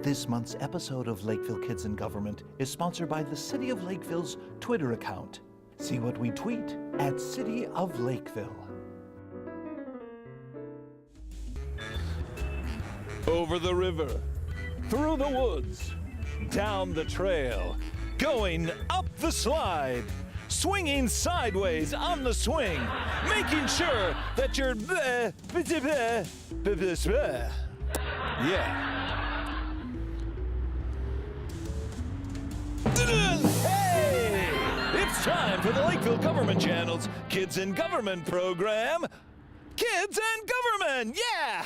This month's episode of Lakeville Kids in Government is sponsored by the City of Lakeville's Twitter account. See what we tweet at City of Lakeville. Over the river, through the woods, down the trail, going up the slide, swinging sideways on the swing, making sure that you're yeah. Hey! It's time for the Lakeville Government Channel's Kids in Government program. Kids and Government, yeah!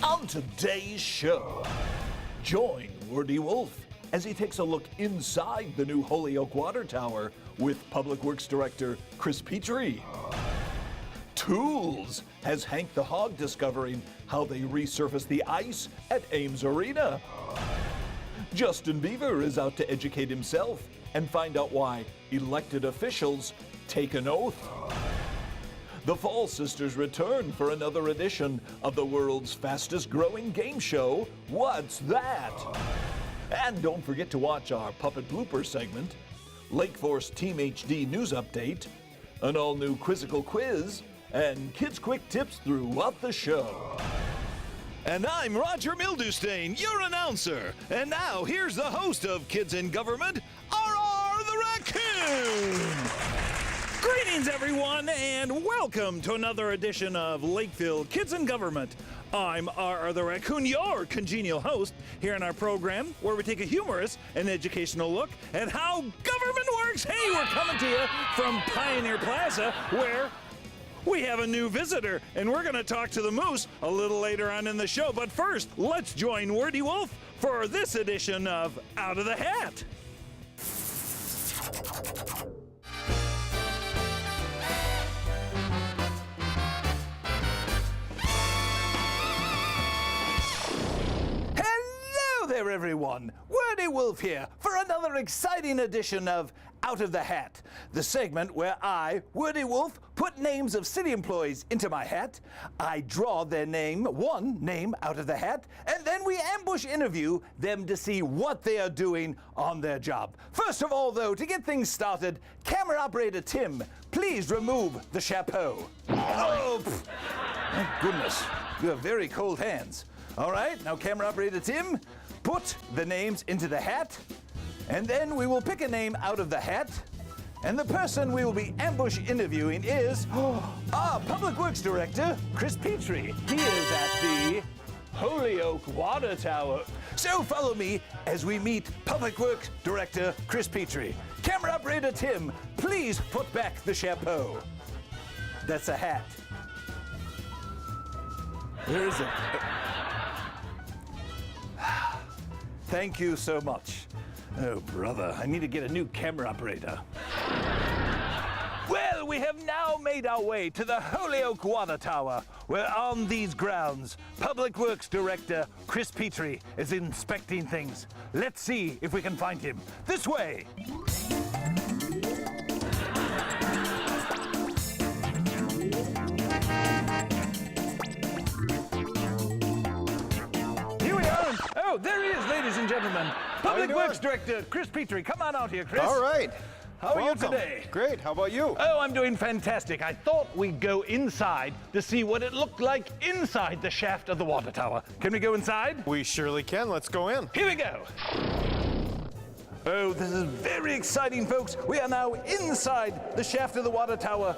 On today's show, join Wordy Wolf as he takes a look inside the new Holyoke water tower with Public Works Director Chris Petrie. Tools has Hank the Hog discovering how they resurface the ice at Ames Arena. Justin Beaver is out to educate himself and find out why elected officials take an oath. The Fall Sisters return for another edition of the world's fastest growing game show, What's That? And don't forget to watch our Puppet Blooper segment, Lake Force Team HD News Update, an all-new quizzical quiz, and kids' quick tips throughout the show. And I'm Roger Mildewstain, your announcer. And now here's the host of Kids in Government, R.R. the Raccoon. Greetings, everyone, and welcome to another edition of Lakeville Kids in Government. I'm R.R. the Raccoon, your congenial host, here in our program where we take a humorous and educational look at how government works. Hey, we're coming to you from Pioneer Plaza, where we have a new visitor, and we're going to talk to the moose a little later on in the show. But first, let's join Wordy Wolf for this edition of Out of the Hat. Hello there, everyone. Wordy Wolf here for another exciting edition of Out of the Hat, the segment where I, Wordy Wolf, put names of city employees into my hat. I draw their name, one name, out of the hat, and then we ambush interview them to see what they are doing on their job. First of all, though, to get things started, camera operator Tim, please remove the chapeau. Oh, thank goodness, you have very cold hands. All right, now camera operator Tim, put the names into the hat. And then we will pick a name out of the hat, and the person we will be ambush interviewing is our Public Works Director, Chris Petrie. He is at the Holyoke Water Tower. So follow me as we meet Public Works Director Chris Petrie. Camera operator Tim, please put back the chapeau. That's a hat. Where is it? Thank you so much. Oh, brother, I need to get a new camera operator. Well, we have now made our way to the Holyoke Water Tower, where on these grounds, Public Works Director Chris Petrie is inspecting things. Let's see if we can find him. This way! Here we are! Oh, there he is, ladies and gentlemen. Public Works Director Chris Petrie. Come on out here, Chris. All right. How are you today? Great. How about you? Oh, I'm doing fantastic. I thought we'd go inside to see what it looked like inside the shaft of the water tower. Can we go inside? We surely can. Let's go in. Here we go. Oh, this is very exciting, folks. We are now inside the shaft of the water tower.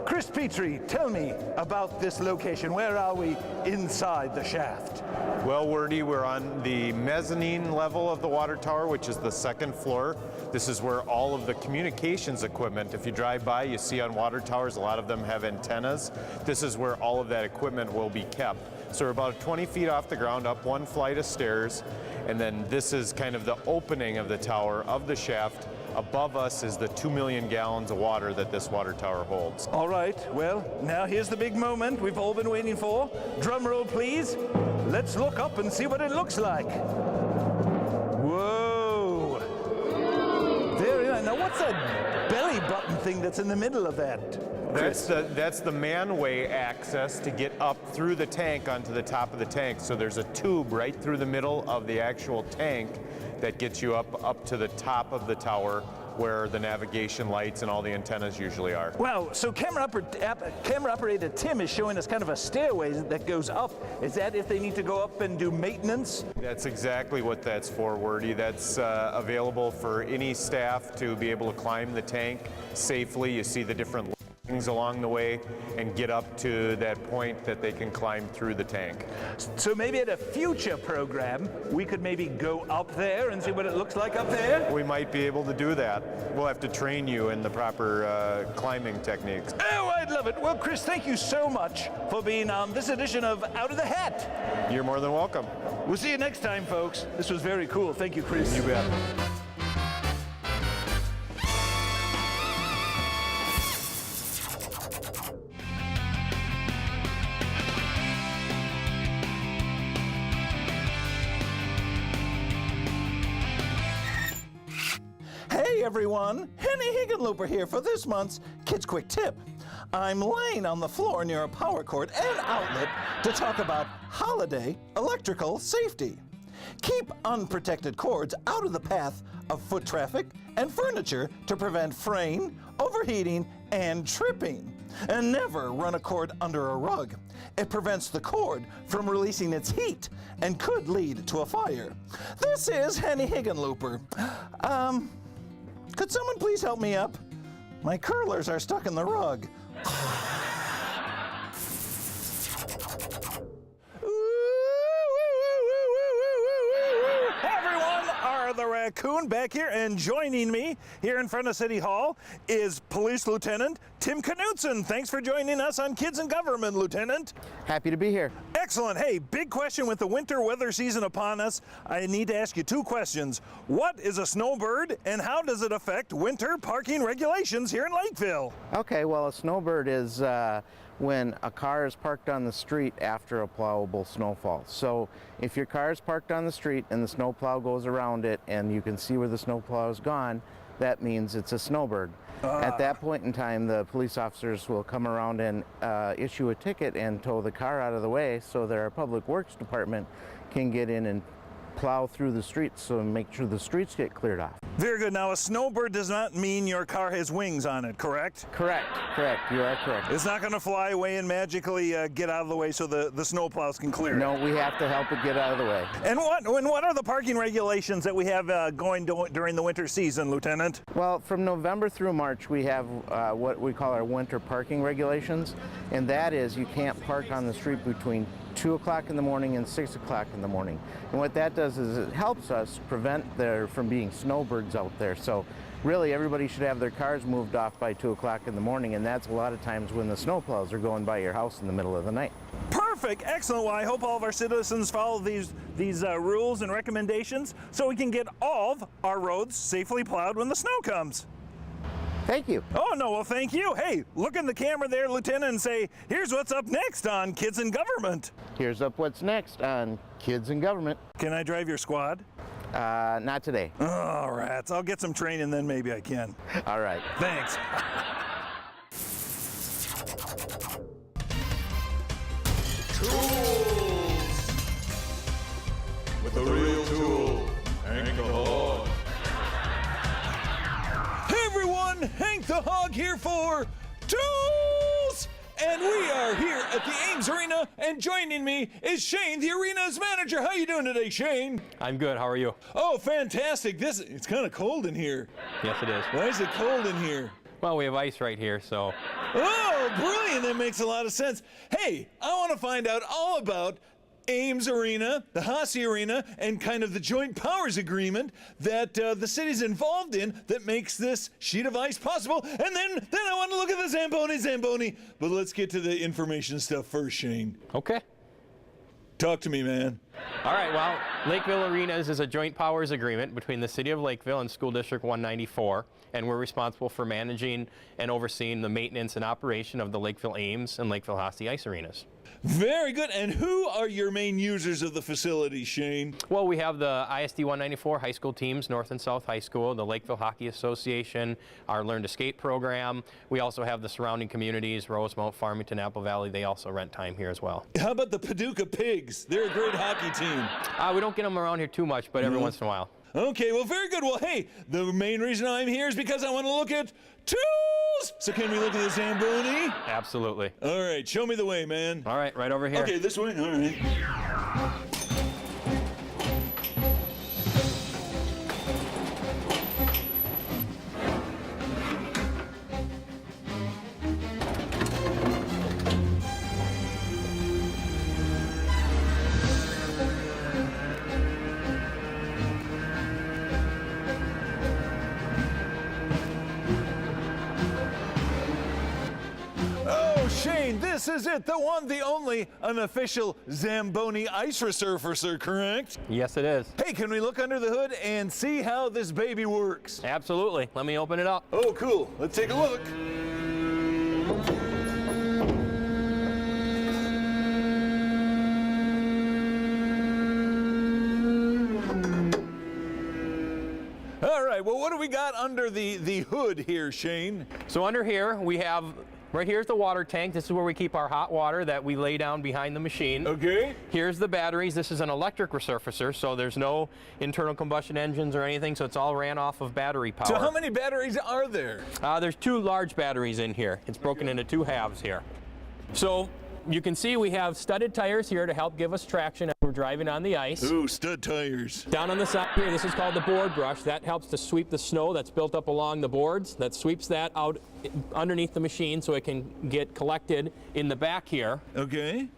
Chris Petrie, tell me about this location. Where are we inside the shaft? Well, Wordy, we're on the mezzanine level of the water tower, which is the second floor. This is where all of the communications equipment, if you drive by, you see on water towers, a lot of them have antennas. This is where all of that equipment will be kept. So we're about 20 feet off the ground, up one flight of stairs, and then this is kind of the opening of the tower, of the shaft. Above us is the 2 million gallons of water that this water tower holds. All right, well, now here's the big moment we've all been waiting for. Drum roll, please. let's look up and see what it looks like. Whoa. Very nice. Now what's that belly button thing that's in the middle of that? That's the manway access to get up through the tank onto the top of the tank. So there's a tube right through the middle of the actual tank that gets you up to the top of the tower where the navigation lights and all the antennas usually are. Wow, so camera operator Tim is showing us kind of a stairway that goes up. Is that if they need to go up and do maintenance? That's exactly what that's for, Wordy. That's available for any staff to be able to climb the tank safely. You see the different things along the way and get up to that point that they can climb through the tank. So maybe at a future program, we could maybe go up there and see what it looks like up there? We might be able to do that. We'll have to train you in the proper climbing techniques. Oh, I'd love it. Well, Chris, thank you so much for being on this edition of Out of the Hat. You're more than welcome. We'll see you next time, folks. This was very cool. Thank you, Chris. You bet. Hey everyone, Henny Higginlooper here for this month's Kids Quick Tip. I'm laying on the floor near a power cord and outlet to talk about holiday electrical safety. Keep unprotected cords out of the path of foot traffic and furniture to prevent fraying, overheating, and tripping. And never run a cord under a rug. It prevents the cord from releasing its heat and could lead to a fire. This is Henny Higginlooper. Could someone please help me up? My curlers are stuck in the rug. The raccoon back here, and joining me here in front of City Hall is Police Lieutenant Tim Knutson. Thanks for joining us on Kids in Government, Lieutenant. Happy to be here. Excellent. Hey, big question with the winter weather season upon us. I need to ask you two questions. What is a snowbird, and how does it affect winter parking regulations here in Lakeville? Okay, well, a snowbird is when a car is parked on the street after a plowable snowfall. So if your car is parked on the street and the snowplow goes around it and you can see where the snowplow is gone, that means it's a snowbird. At that point in time, the police officers will come around and issue a ticket and tow the car out of the way so that our public works department can get in and plow through the streets so make sure the streets get cleared off. Very good. Now, a snowbird does not mean your car has wings on it, correct? Correct. You are correct. It's not going to fly away and magically get out of the way so the snowplows can clear it. No, we have to help it get out of the way. And what are the parking regulations that we have going during the winter season, Lieutenant? Well, from November through March, we have what we call our winter parking regulations, and that is you can't park on the street between 2 o'clock in the morning and 6 o'clock in the morning. And what that does is it helps us prevent there from being snowbirds out there. So really everybody should have their cars moved off by 2 o'clock in the morning, and that's a lot of times when the snowplows are going by your house in the middle of the night. Perfect, excellent. Well, I hope all of our citizens follow these rules and recommendations so we can get all of our roads safely plowed when the snow comes. Thank you. Oh, no, well, thank you. Hey, look in the camera there, Lieutenant, and say, here's what's up next on Kids in Government. Here's up what's next on Kids in Government. Can I drive your squad? Not today. All right, I'll get some training, then maybe I can. All right. Thanks. Tools! With a real tool, Hank the Hog. Hey everyone, Hank the Hog here for Tools! And we are here at the Ames Arena, and joining me is Shane, the arena's manager. How you doing today, Shane? I'm good. How are you? Oh, fantastic. It's kind of cold in here. Yes, it is. Why is it cold in here? Well, we have ice right here, so. Oh, brilliant. That makes a lot of sense. Hey, I want to find out all about Ames Arena, the Hasse Arena, and kind of the joint powers agreement that the city's involved in that makes this sheet of ice possible. And then I want to look at the Zamboni. But let's get to the information stuff first, Shane. Okay. Talk to me, man. All right, well, Lakeville Arenas is a joint powers agreement between the City of Lakeville and School District 194, and we're responsible for managing and overseeing the maintenance and operation of the Lakeville Ames and Lakeville Hasse ice arenas. Very good. And who are your main users of the facility, Shane? Well, we have the ISD 194 high school teams, North and South High School, the Lakeville Hockey Association, our Learn to Skate program. We also have the surrounding communities, Rosemount, Farmington, Apple Valley. They also rent time here as well. How about the Paducah Pigs? They're a great hockey team. We don't get them around here too much, but every once in a while. Okay, well, very good. Well, hey, the main reason I'm here is because I want to look at tools. So can we look at the Zamboni? Absolutely. All right, show me the way, man. All right, right over here. Okay, this way? All right. Shane, this is it, the one, the only unofficial Zamboni ice resurfacer, correct? Yes, it is. Hey, can we look under the hood and see how this baby works? Absolutely. Let me open it up. Oh, cool. Let's take a look. All right, well, what do we got under the hood here, Shane? So under here, we have, right here's the water tank. This is where we keep our hot water that we lay down behind the machine. Okay. Here's the batteries. This is an electric resurfacer, so there's no internal combustion engines or anything, so it's all ran off of battery power. So how many batteries are there? There's 2 large batteries in here. It's broken into 2 halves here. So you can see we have studded tires here to help give us traction as we're driving on the ice. Ooh, stud tires. Down on the side here, this is called the board brush. That helps to sweep the snow that's built up along the boards. That sweeps that out underneath the machine so it can get collected in the back here. Okay.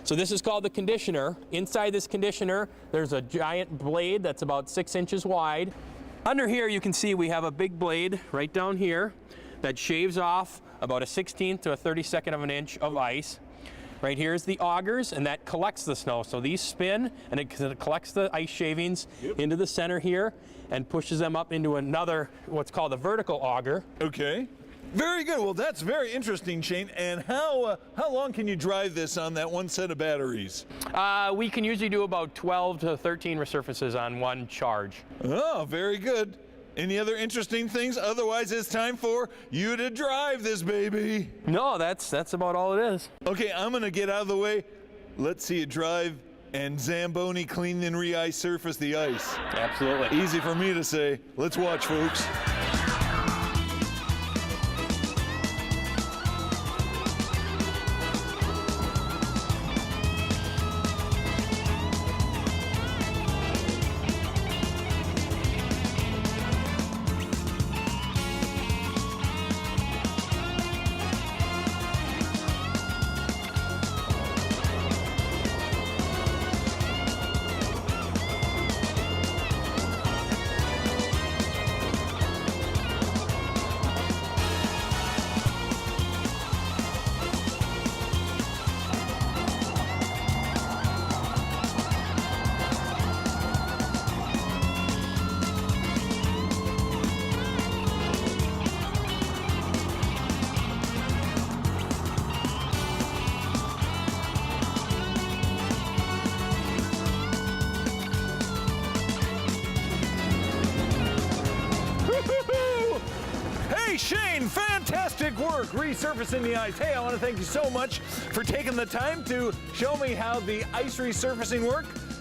So this is called the conditioner. Inside this conditioner, there's a giant blade that's about 6 inches wide. Under here, you can see we have a big blade right down here that shaves off about a 1/16th to a 32nd of an inch of ice. Right here is the augers, and that collects the snow. So these spin, and it collects the ice shavings into the center here and pushes them up into another, what's called a vertical auger. Okay. Very good. Well, that's very interesting, Shane. And how long can you drive this on that one set of batteries? We can usually do about 12 to 13 resurfaces on one charge. Oh, very good. Any other interesting things? Otherwise, it's time for you to drive this baby. No, that's about all it is. Okay, I'm going to get out of the way. Let's see you drive and Zamboni clean and re-ice surface the ice. Absolutely. Easy for me to say. Let's watch, folks. Hey, Shane, fantastic work resurfacing the ice. Hey, I want to thank you so much for taking the time to show me how the ice resurfacing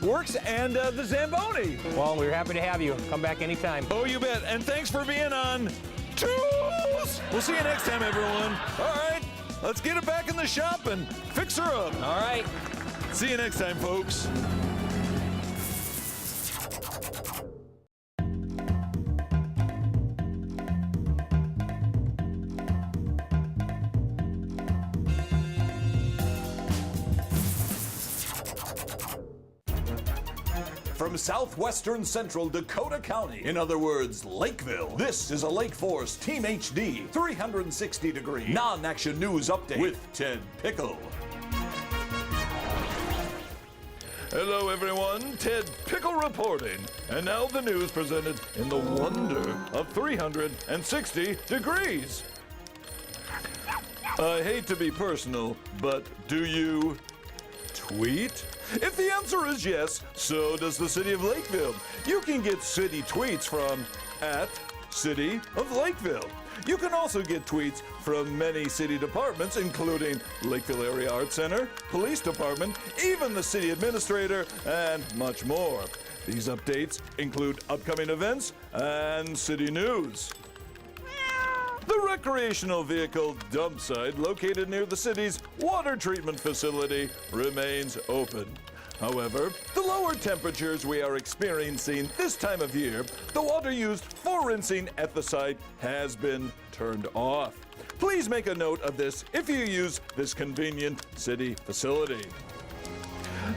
works and the Zamboni. Well, we're happy to have you. Come back anytime. Oh, you bet. And thanks for being on Tools. We'll see you next time, everyone. All right, let's get it back in the shop and fix her up. All right. See you next time, folks. From southwestern central Dakota County, in other words, Lakeville, this is a Lake Force Team HD 360-degree non-action news update with Ted Pickle. Hello, everyone. Ted Pickle reporting. And now the news presented in the wonder of 360 degrees. I hate to be personal, but do you tweet? If the answer is yes, so does the City of Lakeville. You can get city tweets from @City of Lakeville. You can also get tweets from many city departments, including Lakeville Area Arts Center, Police Department, even the city administrator, and much more. These updates include upcoming events and city news. The recreational vehicle dump site located near the city's water treatment facility remains open. However, the lower temperatures we are experiencing this time of year, the water used for rinsing at the site has been turned off. Please make a note of this if you use this convenient city facility.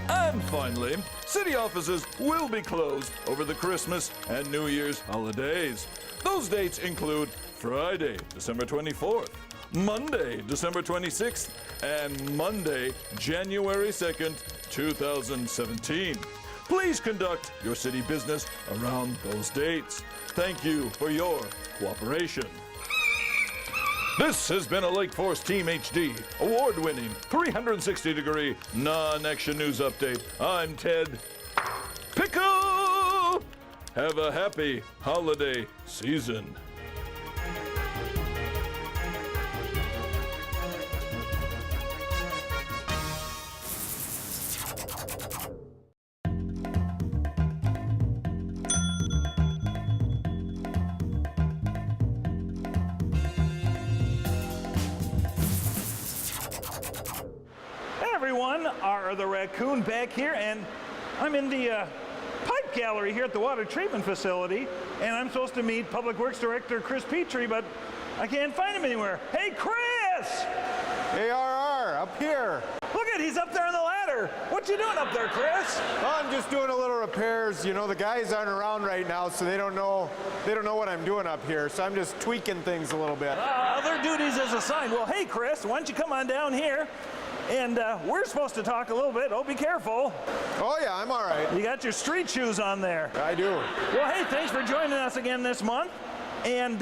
And finally, city offices will be closed over the Christmas and New Year's holidays. Those dates include Friday, December 24th, Monday, December 26th, and Monday, January 2nd, 2017. Please conduct your city business around those dates. Thank you for your cooperation. This has been a Lake Forest Team HD, award-winning, 360-degree, non-action news update. I'm Ted Pickle! Have a happy holiday season. Everyone, R the Raccoon back here, and I'm in the pipe gallery here at the water treatment facility, and I'm supposed to meet Public Works Director Chris Petrie, but I can't find him anywhere. Hey, Chris! Hey, RR, up here. Look at, he's up there on the ladder. What you doing up there, Chris? Oh, I'm just doing a little repairs. You know, the guys aren't around right now, so they don't know what I'm doing up here. So I'm just tweaking things a little bit. Other duties as assigned. Well, hey, Chris, why don't you come on down here? And we're supposed to talk a little bit. Oh, be careful. Oh yeah, I'm all right. You got your street shoes on there. I do. Well, hey, thanks for joining us again this month. And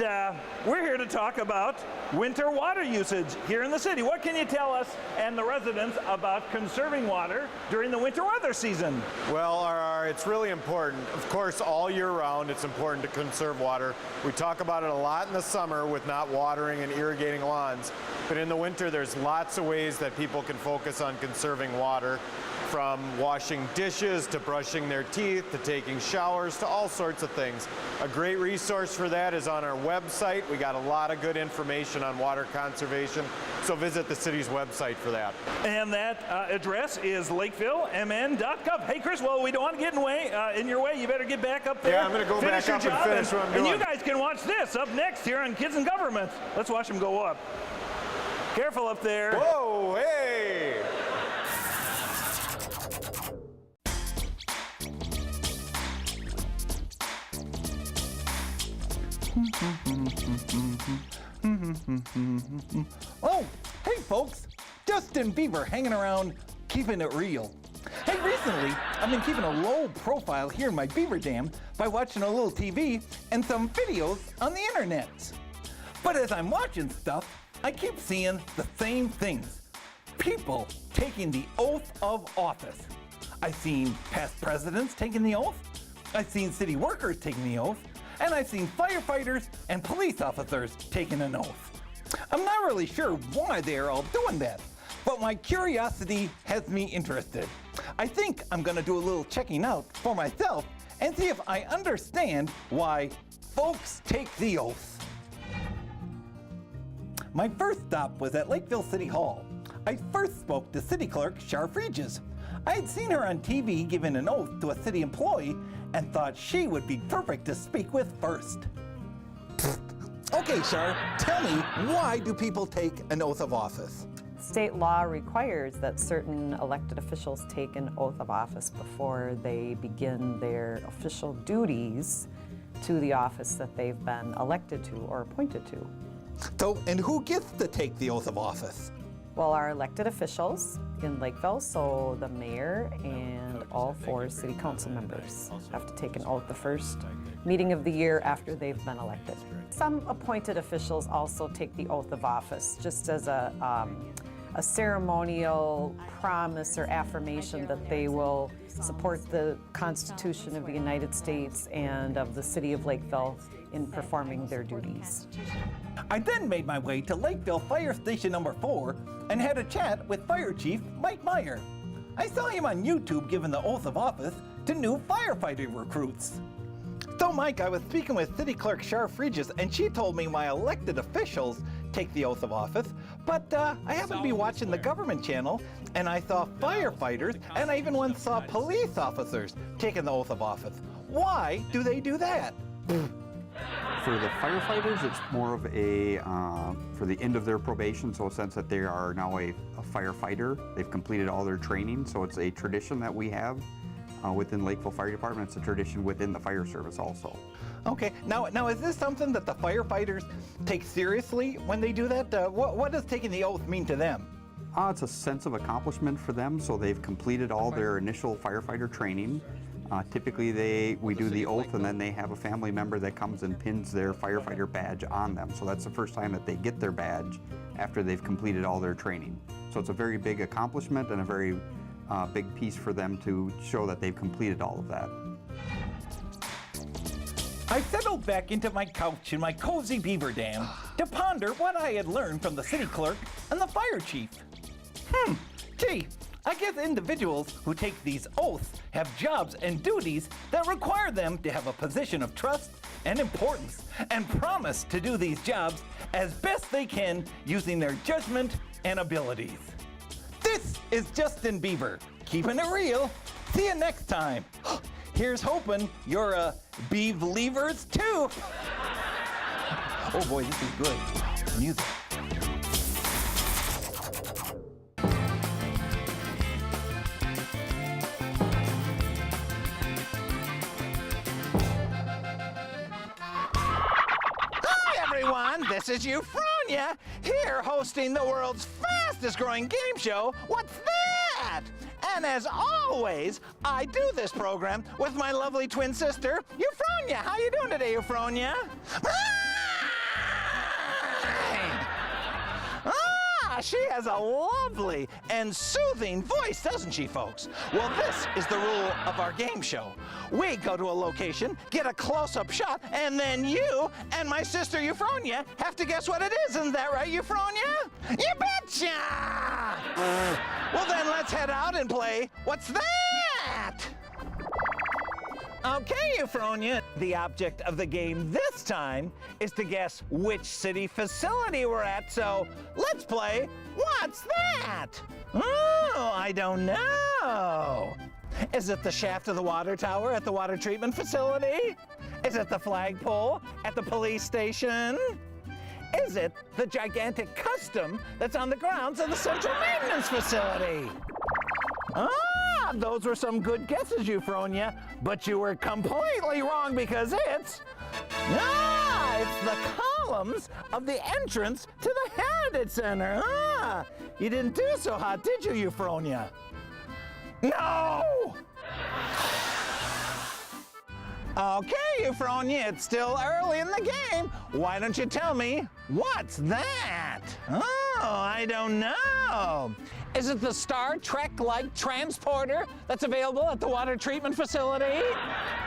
we're here to talk about winter water usage here in the city. What can you tell us and the residents about conserving water during the winter weather season? Well, RR, it's really important. Of course, all year round, it's important to conserve water. We talk about it a lot in the summer with not watering and irrigating lawns. But in the winter, there's lots of ways that people can focus on conserving water, from washing dishes to brushing their teeth to taking showers to all sorts of things. A great resource for that is on our website. We got a lot of good information on water conservation, so visit the city's website for that. And that address is lakevillemn.gov. Hey, Chris, well, we don't want to get in your way. You better get back up there. Yeah, I'm going to go back up and finish what I'm doing. And you guys can watch this up next here on Kids in Government. Let's watch them go up. Careful up there. Whoa, hey! Oh, hey folks, Justin Bieber hanging around, keeping it real. Hey, recently, I've been keeping a low profile here in my beaver dam by watching a little TV and some videos on the internet. But as I'm watching stuff, I keep seeing the same things. People taking the oath of office. I've seen past presidents taking the oath, I've seen city workers taking the oath, and I've seen firefighters and police officers taking an oath. I'm not really sure why they're all doing that, but my curiosity has me interested. I think I'm gonna do a little checking out for myself and see if I understand why folks take the oath. My first stop was at Lakeville City Hall. I first spoke to City Clerk Char Fridges. I had seen her on TV giving an oath to a city employee and thought she would be perfect to speak with first. Okay, Char, tell me, why do people take an oath of office? State law requires that certain elected officials take an oath of office before they begin their official duties to the office that they've been elected to or appointed to. So, and who gets to take the oath of office? Well, our elected officials in Lakeville, so the mayor and but all 4 city council members have to take an oath the first meeting of the year after they've been elected. Some appointed officials also take the oath of office just as a ceremonial promise or affirmation that they will support the Constitution of the United States and of the city of Lakeville in performing their duties. I then made my way to Lakeville Fire Station number 4 and had a chat with Fire Chief Mike Meyer. I saw him on YouTube giving the oath of office to new firefighter recruits. So Mike, I was speaking with City Clerk Char Fregis, and she told me why elected officials take the oath of office, but I happened to be watching the government channel, and I saw firefighters, and I even once saw police officers taking the oath of office. Why do they do that? For the firefighters, it's more of a, for the end of their probation, so a sense that they are now a firefighter. They've completed all their training, so it's a tradition that we have within Lakeville Fire Department. It's a tradition within the fire service also. Okay, now is this something that the firefighters take seriously when they do that? What does taking the oath mean to them? It's a sense of accomplishment for them, so they've completed all their initial firefighter training. Typically we do the oath, and then they have a family member that comes and pins their firefighter badge on them. So that's the first time that they get their badge after they've completed all their training. So it's a very big accomplishment and a very big piece for them to show that they've completed all of that. I settled back into my couch in my cozy beaver dam to ponder what I had learned from the city clerk and the fire chief. Gee, I guess individuals who take these oaths have jobs and duties that require them to have a position of trust and importance and promise to do these jobs as best they can using their judgment and abilities. This is Justin Bieber, keeping it real. See you next time. Here's hoping you're Beavlevers too. Oh boy, this is good. Music. This is Euphronia, here hosting the world's fastest growing game show, What's That? And as always, I do this program with my lovely twin sister, Euphronia. How you doing today, Euphronia? She has a lovely and soothing voice, doesn't she, folks? Well, this is the rule of our game show. We go to a location, get a close-up shot, and then you and my sister Euphronia have to guess what it is. Isn't that right, Euphronia? You betcha! Well, then let's head out and play What's That? Okay, Euphronia, the object of the game this time is to guess which city facility we're at, so let's play What's That? Oh, I don't know. Is it the shaft of the water tower at the water treatment facility? Is it the flagpole at the police station? Is it the gigantic custom that's on the grounds of the central maintenance facility? Those were some good guesses, Euphronia, but you were completely wrong because it's the columns of the entrance to the Heritage Center. You didn't do so hot, did you, Euphronia? No! Okay, Euphronia, it's still early in the game. Why don't you tell me, what's that? Oh, I don't know. Is it the Star Trek-like transporter that's available at the water treatment facility?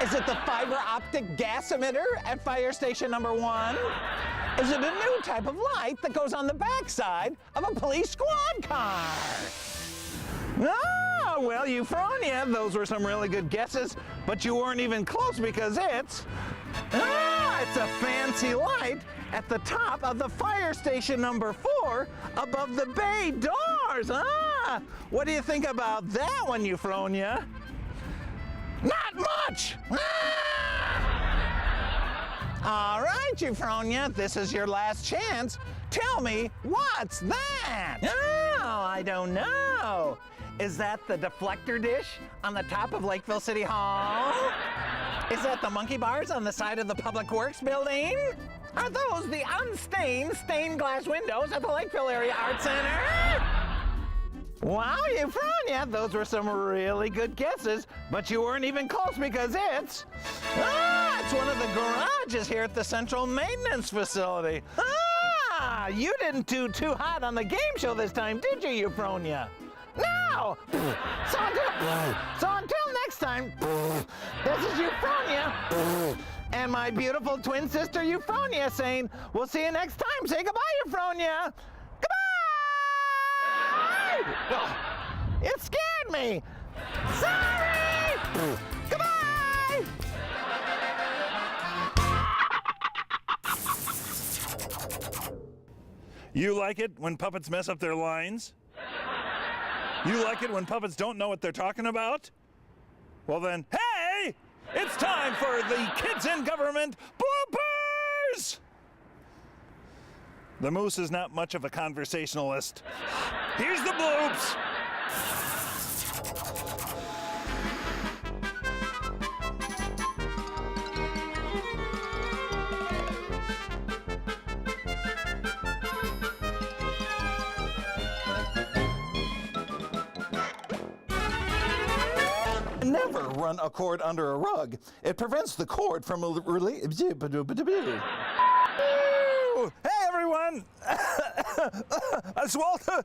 Is it the fiber optic gas emitter at fire station number 1? Is it a new type of light that goes on the backside of a police squad car? Oh, well, Euphronia, those were some really good guesses, but you weren't even close because it's a fancy light at the top of the fire station number 4 above the bay doors. What do you think about that one, Euphronia? Not much! All right, Euphronia, this is your last chance. Tell me, what's that? Oh, I don't know. Is that the deflector dish on the top of Lakeville City Hall? Is that the monkey bars on the side of the Public Works building? Are those the unstained stained glass windows at the Lakeville Area Art Center? Wow, Euphronia, those were some really good guesses, but you weren't even close because it's one of the garages here at the Central Maintenance Facility. You didn't do too hot on the game show this time, did you, Euphronia? No! So until next time, this is Euphronia and my beautiful twin sister Euphronia saying, we'll see you next time. Say goodbye, Euphronia. Oh, it scared me. Sorry. Goodbye. You like it when puppets mess up their lines? You like it when puppets don't know what they're talking about? Well then, hey! It's time for the Kids in Government bloopers! The Moose is not much of a conversationalist. Here's the bloops! Never run a cord under a rug. It prevents the cord from Hey everyone! It's Walter!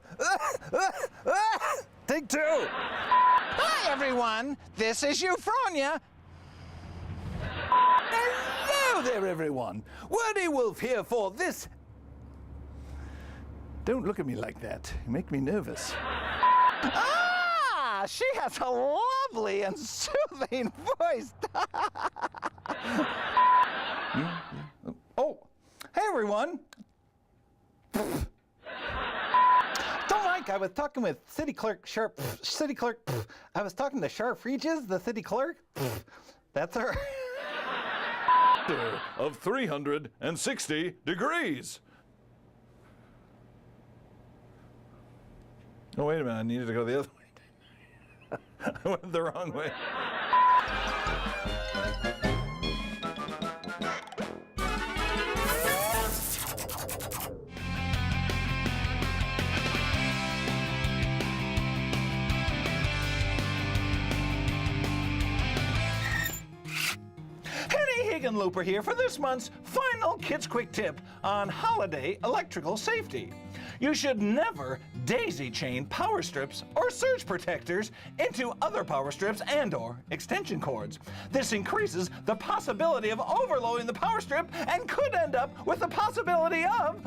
Take two! Hi everyone, this is Euphronia. Hello there, everyone. Woody Wolf here for this. Don't look at me like that. You make me nervous. She has a lovely and soothing voice. Oh, hey, everyone. Don't like, I was talking with City Clerk Sharp. I was talking to Sharp Regis, the city clerk. That's her. Of 360 degrees. Oh, wait a minute. I needed to go the other way. I went the wrong way. Hickenlooper here for this month's final Kids Quick Tip on holiday electrical safety. You should never daisy chain power strips or surge protectors into other power strips and/or extension cords. This increases the possibility of overloading the power strip and could end up with the possibility of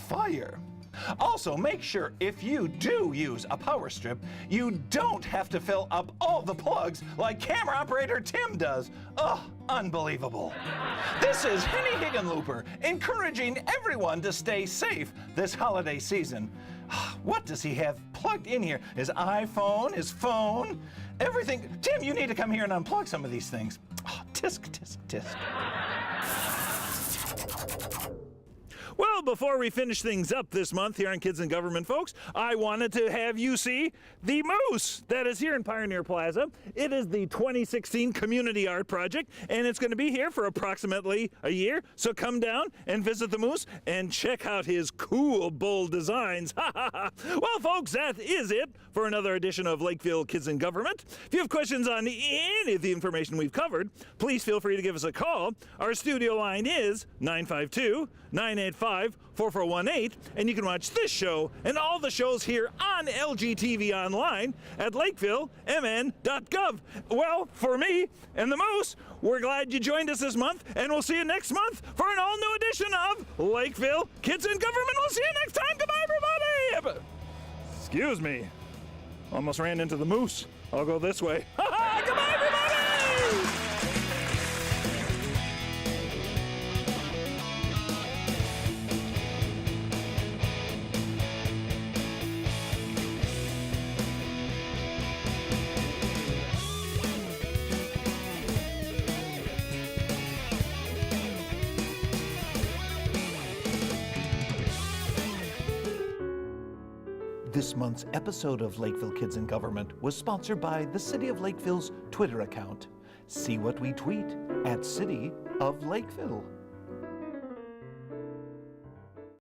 fire. Also, make sure if you do use a power strip, you don't have to fill up all the plugs like camera operator Tim does. Ugh, unbelievable. This is Henny Hickenlooper, encouraging everyone to stay safe this holiday season. What does he have plugged in here? His iPhone, his phone, everything. Tim, you need to come here and unplug some of these things. Oh, tisk, tisk, tisk. Well, before we finish things up this month here on Kids in Government, folks, I wanted to have you see the Moose that is here in Pioneer Plaza. It is the 2016 Community Art Project, and it's going to be here for approximately a year. So come down and visit the Moose and check out his cool, bold designs. Well, folks, that is it for another edition of Lakeville Kids in Government. If you have questions on any of the information we've covered, please feel free to give us a call. Our studio line is 952-985-4418, and you can watch this show and all the shows here on LGTV online at lakeville.mn.gov. Well, for me and the Moose, we're glad you joined us this month, and we'll see you next month for an all-new edition of Lakeville Kids in Government. We'll see you next time. Goodbye, everybody. Excuse me. Almost ran into the Moose. I'll go this way. Goodbye, everybody. This month's episode of Lakeville Kids in Government was sponsored by the City of Lakeville's Twitter account. See what we tweet at City of Lakeville.